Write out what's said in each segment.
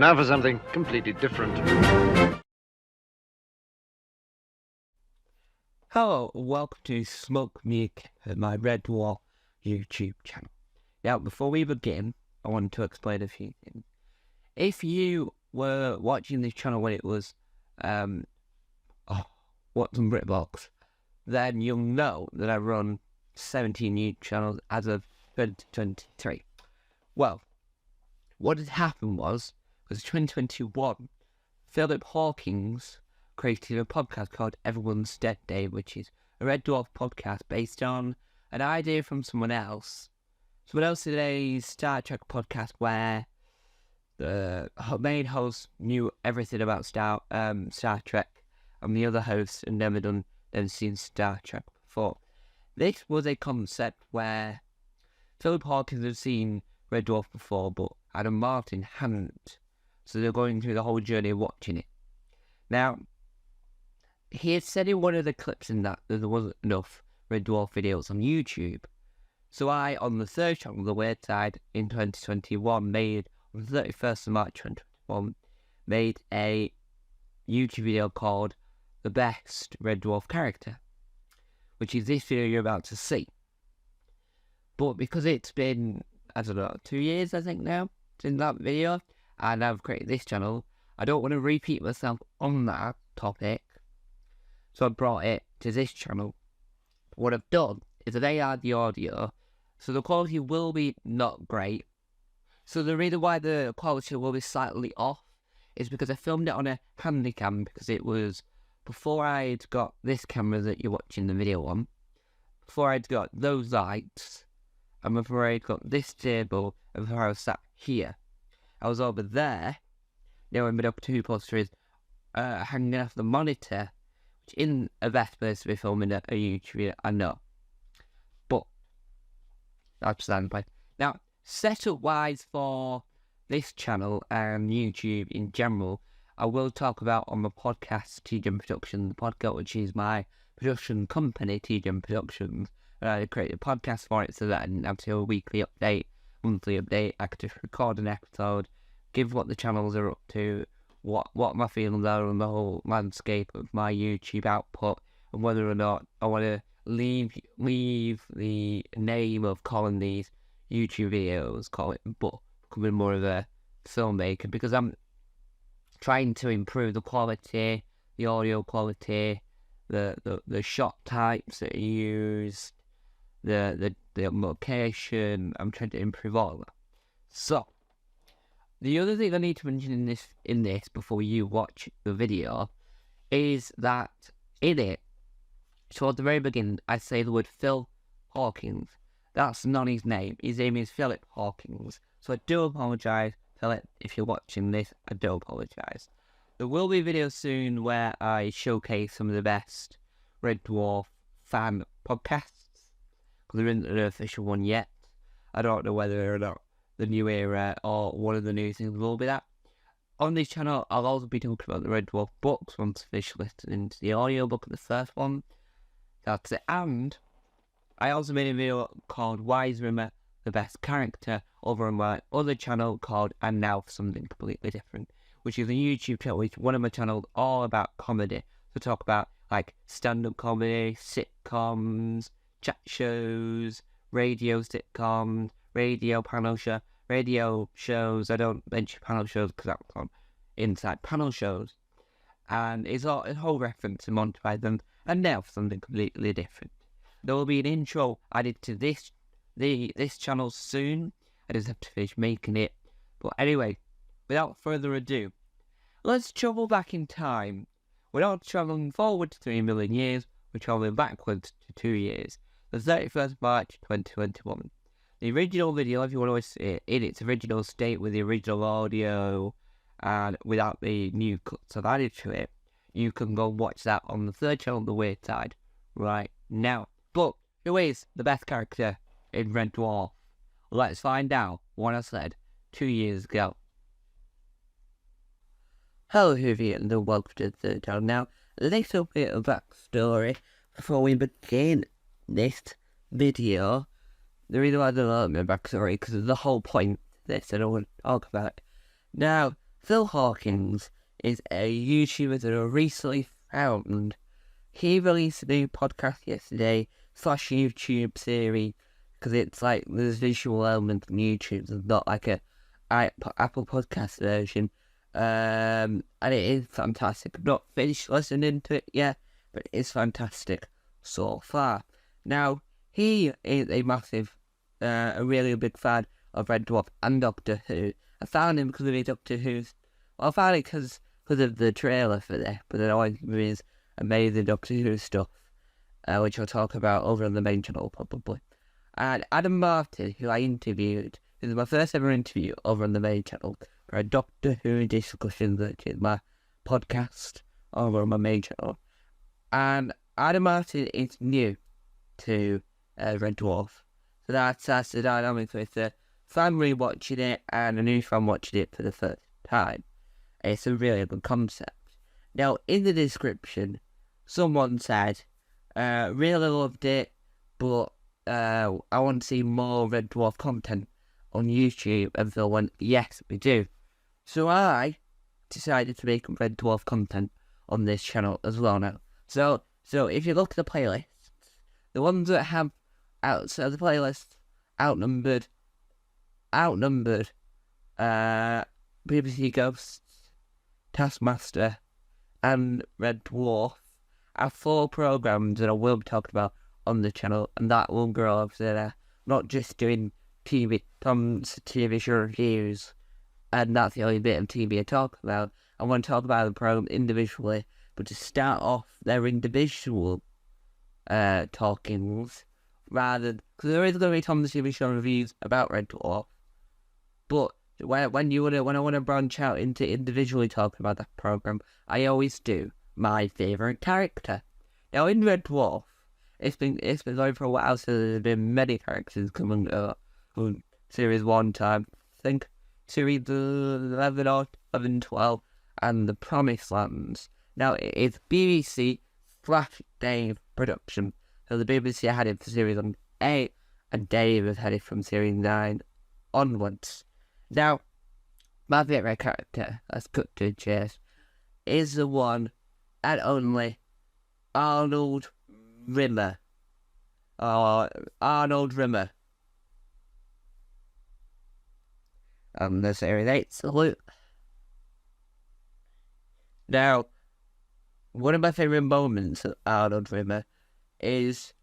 now for something completely different. Hello, welcome to Smoke Me at my Red Dwarf YouTube channel. Now, before we begin, I want to explain a few things. If you were watching this channel when it was, What's on BritBox, then you'll know that I run 17 YouTube channels as of 2023. Well, what had happened was 2021, Philip Hawkins created a podcast called Everyone's Dead Day, which is a Red Dwarf podcast based on an idea from someone else. Someone else did a Star Trek podcast where the main host knew everything about Star Trek, and the other hosts had never seen Star Trek before. This was a concept where Philip Hawkins had seen Red Dwarf before, but Adam Martin hadn't. So they're going through the whole journey of watching it. Now, he had said in one of the clips in that there wasn't enough Red Dwarf videos on YouTube. So I, on the third channel, The Weird Side, in 2021, on the 31st of March 2021, made a YouTube video called The Best Red Dwarf Character, which is this video you're about to see. But because it's been, 2 years, I think now, since that video, and I've created this channel, I don't want to repeat myself on that topic, so I brought it to this channel. What I've done is that I add the audio, so the quality will be not great. So the reason why the quality will be slightly off is because I filmed it on a handycam, because it was before I'd got this camera that you're watching the video on, before I'd got those lights, and before I'd got this table, and before I was sat here. I was over there. Now I'm up 2+3 is hanging off the monitor, which isn't the best place to be filming a YouTube video, I know. But that's standby. Now, setup-wise for this channel and YouTube in general, I will talk about on the podcast TGM Productions, the podcast which is my production company, TGM Productions. And I created a podcast for it so that I didn't have to do a weekly update, monthly update. I could just record an episode, give what the channels are up to, what my feelings are on the whole landscape of my YouTube output, and whether or not I want to leave the name of calling these YouTube videos, call it book, becoming more of a filmmaker, because I'm trying to improve the quality, the audio quality, the shot types that are used, the location. I'm trying to improve all of that. So the other thing I need to mention in this before you watch the video is that in it, toward the very beginning, I say the word Phil Hawkins. That's not his name. His name is Philip Hawkins. So I do apologise, Philip, if you're watching this. I do apologise. There will be videos soon where I showcase some of the best Red Dwarf fan podcasts, because there isn't an official one yet. I don't know whether or not the new era or one of the new things will be that. On this channel, I'll also be talking about the Red Dwarf books once officially listed into the audiobook of the first one. That's it. And I also made a video called Why is Rimmer the Best Character over on my other channel called And Now for Something Completely Different, which is a YouTube channel, which one of my channels all about comedy. So talk about like stand-up comedy, sitcoms, chat shows, radio sitcoms, radio shows. I don't mention panel shows because that's on inside panel shows. And it's all a whole reference to Monty Python, and now for something completely different. There will be an intro added to this channel soon. I just have to finish making it. But anyway, without further ado, let's travel back in time. We're not travelling forward to 3 million years, we're travelling backwards to 2 years. The 31st March 2021. The original video, if you want to see it in its original state with the original audio and without the new cuts I've added to it, you can go watch that on the third channel, The Weird Side, right now. But who is the best character in Red Dwarf? Let's find out what I said 2 years ago. Hello everyone and welcome to the third channel. Now, a little bit of backstory before we begin this video. The reason why I don't know my backstory because of the whole point of this, I don't want to talk about it. Now, Phil Hawkins is a YouTuber that I recently found. He released a new podcast yesterday / YouTube series because it's like there's visual elements on YouTube. There's not like a Apple Podcast version. And it is fantastic. I've not finished listening to it yet, but it's fantastic so far. Now, he is a massive, a really big fan of Red Dwarf and Doctor Who. I found him because of the Doctor Who's. Well, I found it because of the trailer for this, but then always his amazing Doctor Who stuff, which I'll talk about over on the main channel probably. And Adam Martin, who I interviewed, this is my first ever interview over on the main channel for a Doctor Who discussion, which is my podcast over on my main channel. And Adam Martin is new to Red Dwarf, so that's the dynamic with the family watching it and a new fan watching it for the first time. It's a really good concept. Now, in the description, someone said, really loved it, but I want to see more Red Dwarf content on YouTube, and Phil went, yes, we do. So I decided to make Red Dwarf content on this channel as well now. So if you look at the playlists, the ones that have outside the playlist outnumbered BBC Ghosts, Taskmaster, and Red Dwarf are 4 programs that I will be talking about on the channel, and that will grow up so that not just doing Tom's TV show reviews, and that's the only bit of TV I talk about. I want to talk about the program individually, but to start off their individual talkings, rather because there is going to be Tom's TV show reviews about Red Dwarf, but when I want to branch out into individually talking about that program, I always do my favourite character. Now in Red Dwarf, it's been going for a while, so there's been many characters coming from series 1 time. I think series 11 or 11, 12, and the Promised Lands. Now it's BBC / Dave production. So the BBC had it for series 8, and Dave has had it from series 9 onwards. Now, my favourite character, let's cut to the chase, is the one and only Arnold Rimmer. Arnold Rimmer. The series 8 salute. Now, one of my favourite moments of Arnold Rimmer is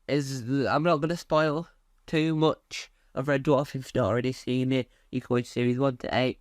I'm not going to spoil too much of Red Dwarf if you've not already seen it. You can watch series 1 to 8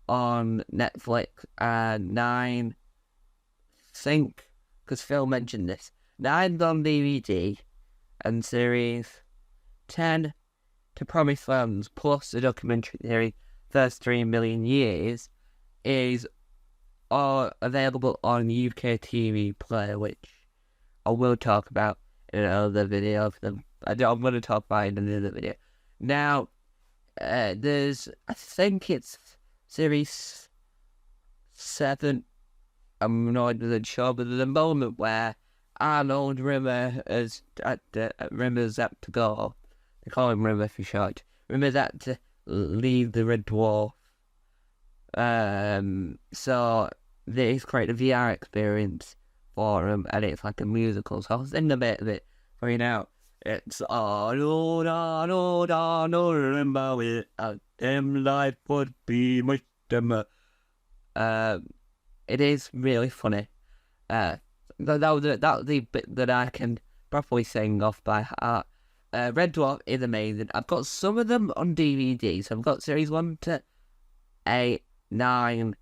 on Netflix, and 9, I think, because Phil mentioned this, 9's on DVD, and series 10 to Promised Lands, plus the documentary series First 3 Million Years, is all available on UK TV Player, which I will talk about in another video. I'm going to talk about it in another video. Now, there's, I think it's series 7, I'm not even sure, but there's a moment where Arnold Rimmer Rimmer's had to go. They call him Rimmer for short. Rimmer's had to leave the Red Dwarf. So he's created a VR experience for him, and it's like a musical. So I was in a bit of it for you now. It's Arnold, remember without him life would be much dimmer. It is really funny. That was the bit that I can properly sing off by heart. Red Dwarf is amazing. I've got some of them on DVD, so I've got series 1 to 8, 9,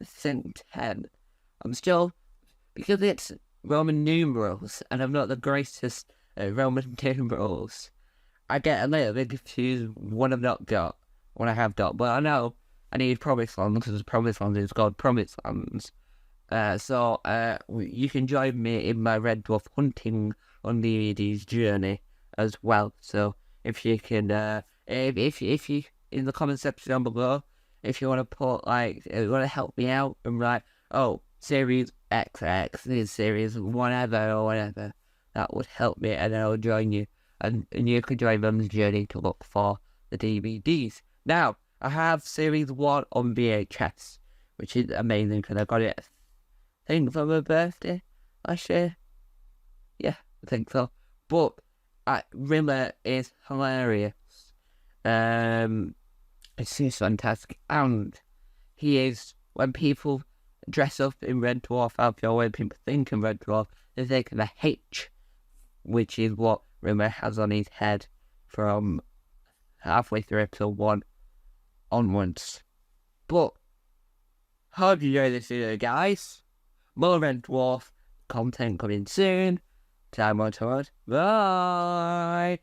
I think 10. I'm still, because it's Roman numerals, and I'm not the greatest Roman numerals, I get a little bit confused when I've not got, when I have got, but I know I need Promised Lands, because Promised Lands is called Promised Lands. So you can join me in my Red Dwarf hunting on DVD's journey as well. So if you can, if you in the comment section down below, if you want to put if you want to help me out and write, oh, series XX, this series whatever or whatever, that would help me, and I'll join you, and you can join me on the journey to look for the DVDs. Now, I have Series 1 on VHS, which is amazing because I got it, I think, for my birthday last year. Yeah, I think so. But Rimmer is hilarious. It's just fantastic. And he is, when people dress up in Red Dwarf outfit, or when people think of Red Dwarf, they think of the H, which is what Rimmer has on his head from halfway through episode 1 onwards. But hope you enjoy this video, guys. More Red Dwarf content coming soon. Time on to it. Bye.